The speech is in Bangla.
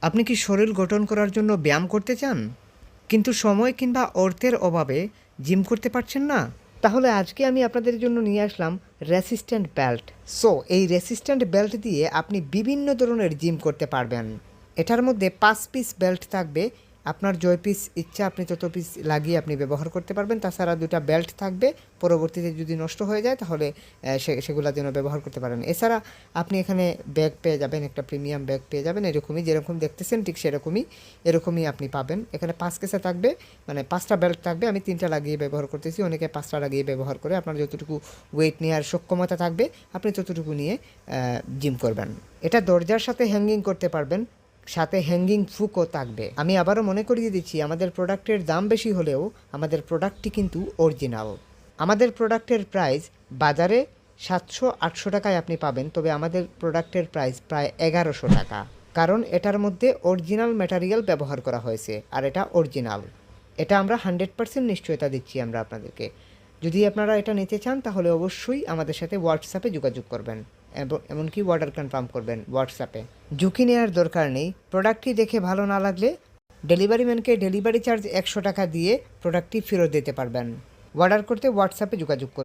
আপনি কি শরীর গঠন করার জন্য ব্যায়াম করতে চান, কিন্তু সময় কিংবা অর্থের অভাবে জিম করতে পারছেন না? তাহলে আজকে আমি আপনাদের জন্য নিয়ে আসলাম রেসিস্ট্যান্ট বেল্ট। এই রেসিস্ট্যান্ট বেল্ট দিয়ে আপনি বিভিন্ন ধরনের জিম করতে পারবেন। এটার মধ্যে 5 পিস বেল্ট থাকবে। আপনার জয় পিস ইচ্ছা আপনি তত পিস লাগিয়ে আপনি ব্যবহার করতে পারবেন। তাছাড়া 2টা বেল্ট থাকবে, পরবর্তীতে যদি নষ্ট হয়ে যায় তাহলে সেগুলা যেন ব্যবহার করতে পারেন। এছাড়া আপনি এখানে ব্যাগ পেয়ে যাবেন, একটা প্রিমিয়াম ব্যাগ পেয়ে যাবেন, এরকমই যেরকম দেখতেছেন ঠিক এরকমই আপনি পাবেন। এখানে 5 কেসে থাকবে, মানে 5টা বেল্ট থাকবে। আমি 3টা লাগিয়ে ব্যবহার করতেছি, অনেকে 5টা লাগিয়ে ব্যবহার করে। আপনার যতটুকু ওয়েট নেওয়ার সক্ষমতা থাকবে আপনি ততটুকু নিয়ে জিম করবেন। এটা দরজার সাথে হ্যাঙ্গিং করতে পারবেন, সাথে হ্যাঙ্গিং ফুকও থাকবে। আমি আবারও মনে করিয়ে দিচ্ছি, আমাদের প্রোডাক্টের দাম বেশি হলেও আমাদের প্রোডাক্টটি কিন্তু অরিজিনাল। আমাদের প্রোডাক্টের প্রাইস বাজারে 700-800 টাকায় আপনি পাবেন, তবে আমাদের প্রোডাক্টের প্রাইস প্রায় 1100 টাকা, কারণ এটার মধ্যে অরিজিনাল ম্যাটেরিয়াল ব্যবহার করা হয়েছে আর এটা অরিজিনাল। এটা আমরা 100% নিশ্চয়তা দিচ্ছি আমরা আপনাদেরকে। যদি আপনারা এটা নিতে চান তাহলে অবশ্যই আমাদের সাথে হোয়াটসঅ্যাপে যোগাযোগ করবেন, এমনকি অর্ডার কনফার্ম করবেন হোয়াটসঅ্যাপে। ঝুঁকি নেওয়ার দরকার নেই। প্রোডাক্টটি দেখে ভালো না লাগলে ডেলিভারি ম্যানকে ডেলিভারি চার্জ 100 টাকা দিয়ে প্রোডাক্টটি ফেরত দিতে পারবেন। অর্ডার করতে হোয়াটসঅ্যাপে যোগাযোগ করুন।